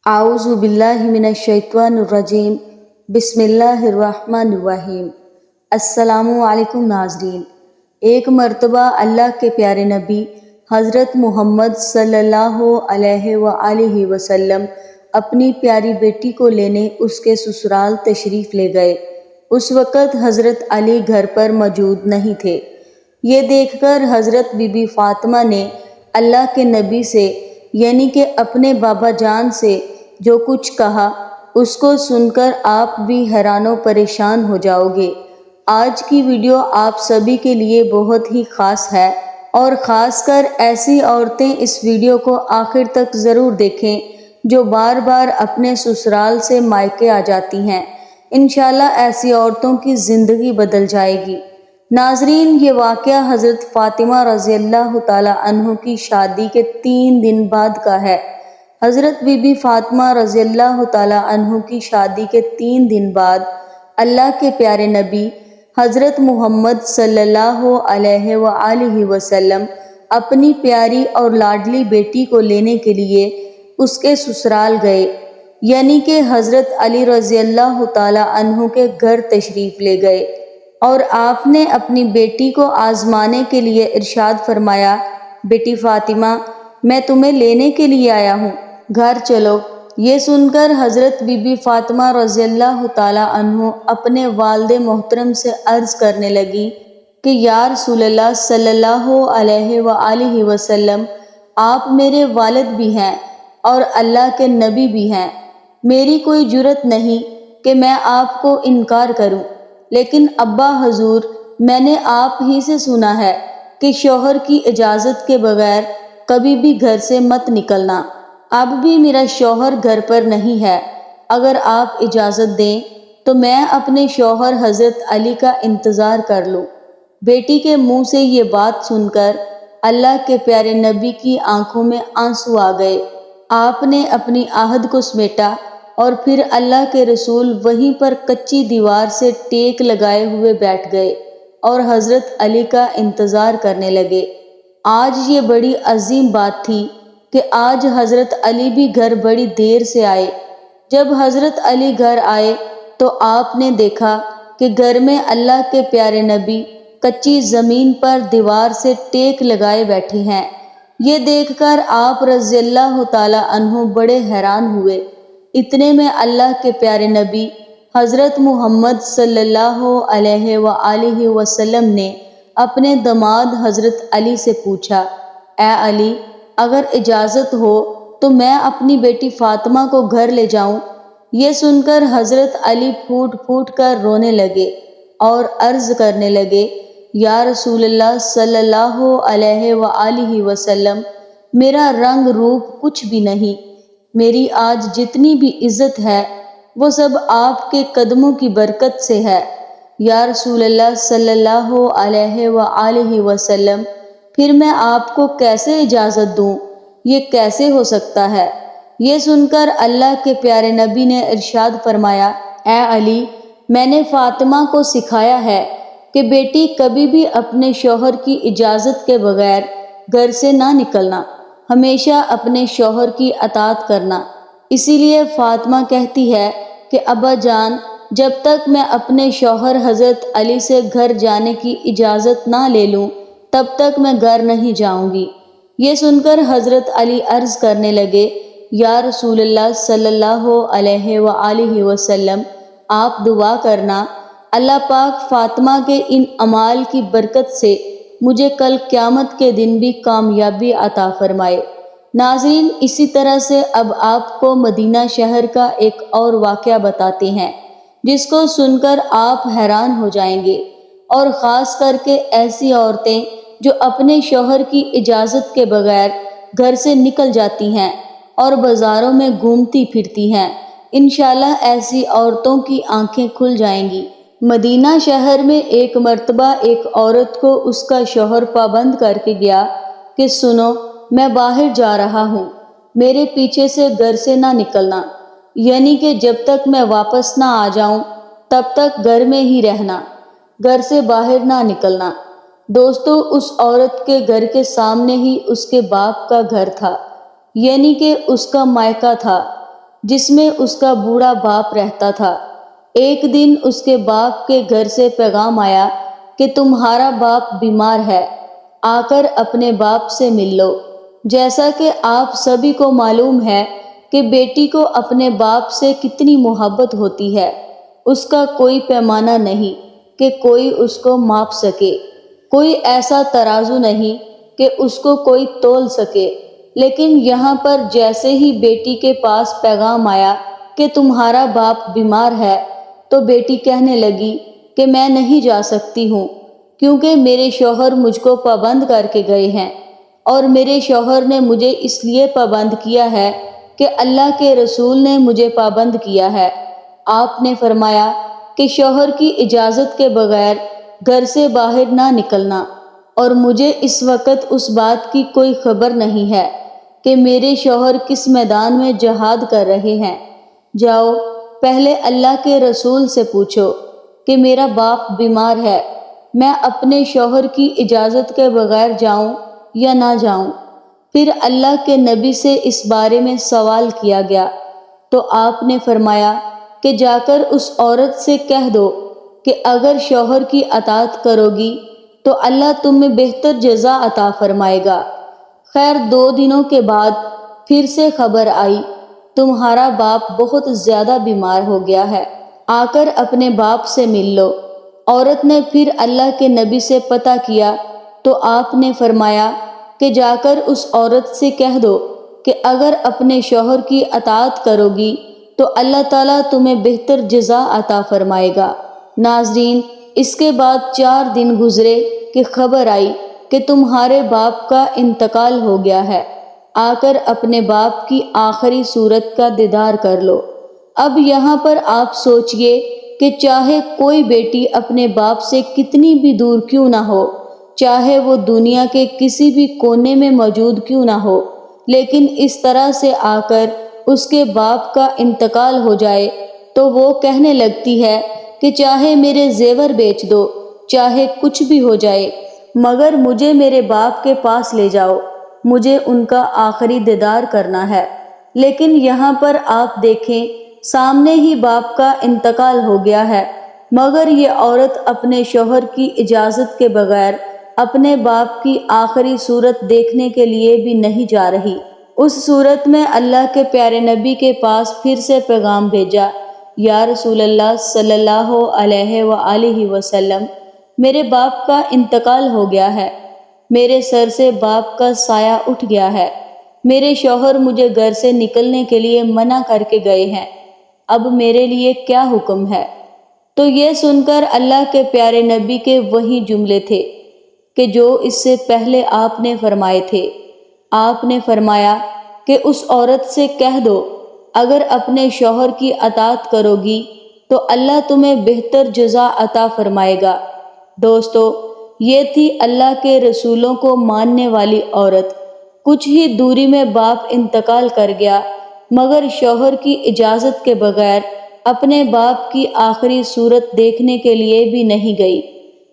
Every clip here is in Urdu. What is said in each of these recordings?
اعوذ باللہ من الشیطان الرجیم بسم اللہ الرحمن الرحیم۔ السلام علیکم ناظرین، ایک مرتبہ اللہ کے پیارے نبی حضرت محمد صلی اللہ علیہ وآلہ وسلم اپنی پیاری بیٹی کو لینے اس کے سسرال تشریف لے گئے۔ اس وقت حضرت علی گھر پر موجود نہیں تھے۔ یہ دیکھ کر حضرت بی بی فاطمہ نے اللہ کے نبی سے یعنی کہ اپنے بابا جان سے جو کچھ کہا، اس کو سن کر آپ بھی حیران و پریشان ہو جاؤ گے۔ آج کی ویڈیو آپ سبھی کے لیے بہت ہی خاص ہے اور خاص کر ایسی عورتیں اس ویڈیو کو آخر تک ضرور دیکھیں جو بار بار اپنے سسرال سے مائکے آ جاتی ہیں۔ انشاءاللہ ایسی عورتوں کی زندگی بدل جائے گی۔ ناظرین، یہ واقعہ حضرت فاطمہ رضی اللہ تعالی عنہ کی شادی کے 3 دن بعد کا ہے۔ حضرت بی بی فاطمہ رضی اللہ تعالی عنہ کی شادی کے 3 دن بعد اللہ کے پیارے نبی حضرت محمد صلی اللہ علیہ وآلہ وسلم اپنی پیاری اور لاڈلی بیٹی کو لینے کے لیے اس کے سسرال گئے، یعنی کہ حضرت علی رضی اللہ تعالی عنہ کے گھر تشریف لے گئے، اور آپ نے اپنی بیٹی کو آزمانے کے لیے ارشاد فرمایا، بیٹی فاطمہ، میں تمہیں لینے کے لیے آیا ہوں، گھر چلو۔ یہ سن کر حضرت بی بی فاطمہ رضی اللہ تعالی عنہ اپنے والد محترم سے عرض کرنے لگی کہ یا رسول اللہ صلی اللہ علیہ وآلہ وسلم، آپ میرے والد بھی ہیں اور اللہ کے نبی بھی ہیں، میری کوئی جرت نہیں کہ میں آپ کو انکار کروں، لیکن ابا حضور، میں نے آپ ہی سے سنا ہے کہ شوہر کی اجازت کے بغیر کبھی بھی گھر سے مت نکلنا۔ اب بھی میرا شوہر گھر پر نہیں ہے، اگر آپ اجازت دیں تو میں اپنے شوہر حضرت علی کا انتظار کر لوں۔ بیٹی کے منہ سے یہ بات سن کر اللہ کے پیارے نبی کی آنکھوں میں آنسو آ گئے۔ آپ نے اپنی عہد کو سمیٹا اور پھر اللہ کے رسول وہیں پر کچی دیوار سے ٹیک لگائے ہوئے بیٹھ گئے اور حضرت علی کا انتظار کرنے لگے۔ آج یہ بڑی عظیم بات تھی کہ آج حضرت علی بھی گھر بڑی دیر سے آئے۔ جب حضرت علی گھر آئے تو آپ نے دیکھا کہ گھر میں اللہ کے پیارے نبی کچی زمین پر دیوار سے ٹیک لگائے بیٹھے ہیں۔ یہ دیکھ کر آپ رضی اللہ تعالی عنہ بڑے حیران ہوئے۔ اتنے میں اللہ کے پیارے نبی حضرت محمد صلی اللہ علیہ وآلہ وسلم نے اپنے داماد حضرت علی سے پوچھا، اے علی، اگر اجازت ہو تو میں اپنی بیٹی فاطمہ کو گھر لے جاؤں۔ یہ سن کر حضرت علی پھوٹ پھوٹ کر رونے لگے اور عرض کرنے لگے، یا رسول اللہ صلی اللہ علیہ وآلہ وسلم، میرا رنگ روپ کچھ بھی نہیں، میری آج جتنی بھی عزت ہے وہ سب آپ کے قدموں کی برکت سے ہے۔ یا رسول اللہ صلی اللہ علیہ وآلہ وسلم، پھر میں آپ کو کیسے اجازت دوں؟ یہ کیسے ہو سکتا ہے؟ یہ سن کر اللہ کے پیارے نبی نے ارشاد فرمایا، اے علی، میں نے فاطمہ کو سکھایا ہے کہ بیٹی کبھی بھی اپنے شوہر کی اجازت کے بغیر گھر سے نہ نکلنا، ہمیشہ اپنے شوہر کی اطاعت کرنا۔ اسی لیے فاطمہ کہتی ہے کہ ابا جان، جب تک میں اپنے شوہر حضرت علی سے گھر جانے کی اجازت نہ لے لوں تب تک میں گھر نہیں جاؤں گی۔ یہ سن کر حضرت علی عرض کرنے لگے، یا رسول اللہ صلی اللہ علیہ وآلہ وسلم، آپ دعا کرنا، اللہ پاک فاطمہ کے ان اعمال کی برکت سے مجھے کل قیامت کے دن بھی کامیابی عطا فرمائے۔ ناظرین، اسی طرح سے اب آپ کو مدینہ شہر کا ایک اور واقعہ بتاتے ہیں جس کو سن کر آپ حیران ہو جائیں گے، اور خاص کر کے ایسی عورتیں جو اپنے شوہر کی اجازت کے بغیر گھر سے نکل جاتی ہیں اور بازاروں میں گھومتی پھرتی ہیں۔ انشاءاللہ ایسی عورتوں کی آنکھیں کھل جائیں گی۔ مدینہ شہر میں ایک مرتبہ ایک عورت کو اس کا شوہر پابند کر کے گیا کہ سنو، میں باہر جا رہا ہوں، میرے پیچھے سے گھر سے نہ نکلنا، یعنی کہ جب تک میں واپس نہ آ جاؤں تب تک گھر میں ہی رہنا، گھر سے باہر نہ نکلنا۔ دوستو، اس عورت کے گھر کے سامنے ہی اس کے باپ کا گھر تھا، یعنی کہ اس کا مائکہ تھا۔ جس میں اس کا بوڑھا باپ رہتا تھا۔ ایک دن اس کے باپ کے گھر سے پیغام آیا کہ تمہارا باپ بیمار ہے، آ کر اپنے باپ سے مل لو۔ جیسا کہ آپ سبھی کو معلوم ہے کہ بیٹی کو اپنے باپ سے کتنی محبت ہوتی ہے، اس کا کوئی پیمانہ نہیں کہ کوئی اس کو ماپ سکے، کوئی ایسا ترازو نہیں کہ اس کو کوئی تول سکے۔ لیکن یہاں پر جیسے ہی بیٹی کے پاس پیغام آیا کہ تمہارا باپ بیمار ہے، تو بیٹی کہنے لگی کہ میں نہیں جا سکتی ہوں، کیونکہ میرے شوہر مجھ کو پابند کر کے گئے ہیں، اور میرے شوہر نے مجھے اس لیے پابند کیا ہے کہ اللہ کے رسول نے مجھے پابند کیا ہے۔ آپ نے فرمایا کہ شوہر کی اجازت کے بغیر گھر سے باہر نہ نکلنا، اور مجھے اس وقت اس بات کی کوئی خبر نہیں ہے کہ میرے شوہر کس میدان میں جہاد کر رہے ہیں۔ جاؤ، پہلے اللہ کے رسول سے پوچھو کہ میرا باپ بیمار ہے، میں اپنے شوہر کی اجازت کے بغیر جاؤں یا نہ جاؤں۔ پھر اللہ کے نبی سے اس بارے میں سوال کیا گیا، تو آپ نے فرمایا کہ جا کر اس عورت سے کہہ دو کہ اگر شوہر کی اطاعت کرو گی تو اللہ تمہیں بہتر جزا عطا فرمائے گا۔ خیر 2 دنوں کے بعد پھر سے خبر آئی، تمہارا باپ بہت زیادہ بیمار ہو گیا ہے، آ کر اپنے باپ سے مل لو۔ عورت نے پھر اللہ کے نبی سے پتہ کیا، تو آپ نے فرمایا کہ جا کر اس عورت سے کہہ دو کہ اگر اپنے شوہر کی اطاعت کرو گی تو اللہ تعالیٰ تمہیں بہتر جزا عطا فرمائے گا۔ ناظرین، اس کے بعد 4 دن گزرے کہ خبر آئی کہ تمہارے باپ کا انتقال ہو گیا ہے، آ کر اپنے باپ کی آخری صورت کا دیدار کر لو۔ اب یہاں پر آپ سوچئے کہ چاہے کوئی بیٹی اپنے باپ سے کتنی بھی دور کیوں نہ ہو، چاہے وہ دنیا کے کسی بھی کونے میں موجود کیوں نہ ہو، لیکن اس طرح سے آ کر اس کے باپ کا انتقال ہو جائے تو وہ کہنے لگتی ہے کہ چاہے میرے زیور بیچ دو، چاہے کچھ بھی ہو جائے، مگر مجھے میرے باپ کے پاس لے جاؤ، مجھے ان کا آخری دیدار کرنا ہے۔ لیکن یہاں پر آپ دیکھیں، سامنے ہی باپ کا انتقال ہو گیا ہے، مگر یہ عورت اپنے شوہر کی اجازت کے بغیر اپنے باپ کی آخری صورت دیکھنے کے لیے بھی نہیں جا رہی۔ اس صورت میں اللہ کے پیارے نبی کے پاس پھر سے پیغام بھیجا، یا رسول اللہ صلی اللہ علیہ وآلہ وسلم، میرے باپ کا انتقال ہو گیا ہے، میرے سر سے باپ کا سایہ اٹھ گیا ہے، میرے شوہر مجھے گھر سے نکلنے کے لیے منع کر کے گئے ہیں، اب میرے لیے کیا حکم ہے؟ تو یہ سن کر اللہ کے پیارے نبی کے وہی جملے تھے کہ جو اس سے پہلے آپ نے فرمائے تھے۔ آپ نے فرمایا کہ اس عورت سے کہہ دو، اگر اپنے شوہر کی اطاعت کرو گی تو اللہ تمہیں بہتر جزا عطا فرمائے گا۔ دوستو، یہ تھی اللہ کے رسولوں کو ماننے والی عورت۔ کچھ ہی دوری میں باپ انتقال کر گیا، مگر شوہر کی اجازت کے بغیر اپنے باپ کی آخری صورت دیکھنے کے لیے بھی نہیں گئی۔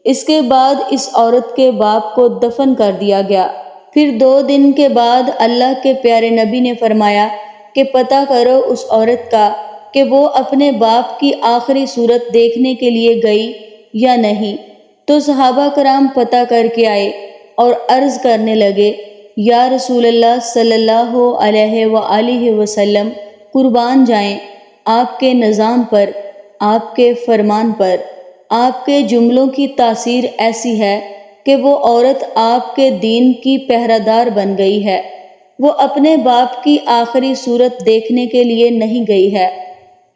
اس کے بعد اس عورت کے باپ کو دفن کر دیا گیا۔ پھر 2 دن کے بعد اللہ کے پیارے نبی نے فرمایا کہ پتہ کرو اس عورت کا کہ وہ اپنے باپ کی آخری صورت دیکھنے کے لیے گئی یا نہیں۔ تو صحابہ کرام پتہ کر کے آئے اور عرض کرنے لگے، یا رسول اللہ صلی اللہ علیہ وآلہ وسلم، قربان جائیں آپ کے نظام پر، آپ کے فرمان پر۔ آپ کے جملوں کی تاثیر ایسی ہے کہ وہ عورت آپ کے دین کی پہرہ دار بن گئی ہے، وہ اپنے باپ کی آخری صورت دیکھنے کے لیے نہیں گئی ہے۔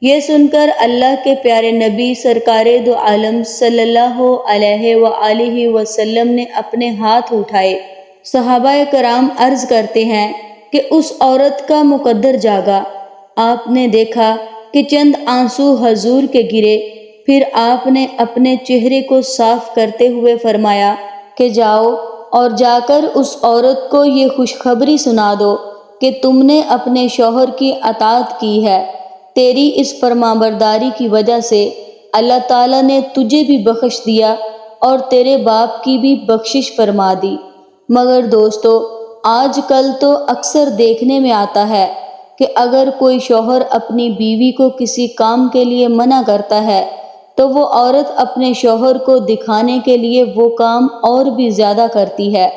یہ سن کر اللہ کے پیارے نبی سرکار دو عالم صلی اللہ علیہ وآلہ وسلم نے اپنے ہاتھ اٹھائے۔ صحابہ کرام عرض کرتے ہیں کہ اس عورت کا مقدر جاگا، آپ نے دیکھا کہ چند آنسو حضور کے گرے، پھر آپ نے اپنے چہرے کو صاف کرتے ہوئے فرمایا کہ جاؤ اور جا کر اس عورت کو یہ خوشخبری سنا دو کہ تم نے اپنے شوہر کی اطاعت کی ہے، تیری اس فرمانبرداری کی وجہ سے اللہ تعالیٰ نے تجھے بھی بخش دیا اور تیرے باپ کی بھی بخشش فرما دی۔ مگر دوستو، آج کل تو اکثر دیکھنے میں آتا ہے کہ اگر کوئی شوہر اپنی بیوی کو کسی کام کے لیے منع کرتا ہے تو وہ عورت اپنے شوہر کو دکھانے کے لیے وہ کام اور بھی زیادہ کرتی ہے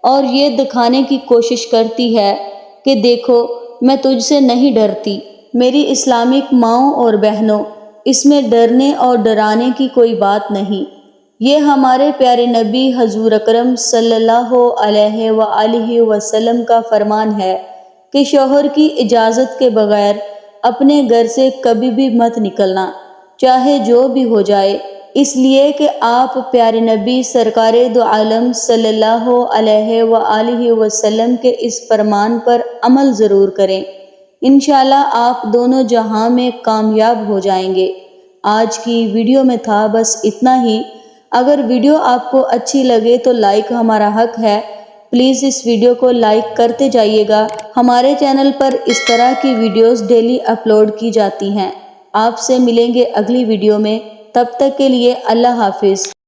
اور یہ دکھانے کی کوشش کرتی ہے کہ دیکھو میں تجھ سے نہیں ڈرتی۔ میری اسلامک ماؤں اور بہنوں، اس میں ڈرنے اور ڈرانے کی کوئی بات نہیں۔ یہ ہمارے پیارے نبی حضور اکرم صلی اللہ علیہ وآلہ وسلم کا فرمان ہے کہ شوہر کی اجازت کے بغیر اپنے گھر سے کبھی بھی مت نکلنا، چاہے جو بھی ہو جائے، اس لیے کہ آپ پیارے نبی سرکار دو عالم صلی اللہ علیہ وآلہ وسلم کے اس فرمان پر عمل ضرور کریں۔ انشاءاللہ آپ دونوں جہاں میں کامیاب ہو جائیں گے۔ آج کی ویڈیو میں تھا بس اتنا ہی۔ اگر ویڈیو آپ کو اچھی لگے تو لائک ہمارا حق ہے، پلیز اس ویڈیو کو لائک کرتے جائیے گا۔ ہمارے چینل پر اس طرح کی ویڈیوز ڈیلی اپلوڈ کی جاتی ہیں۔ آپ سے ملیں گے اگلی ویڈیو میں، تب تک کے لیے اللہ حافظ۔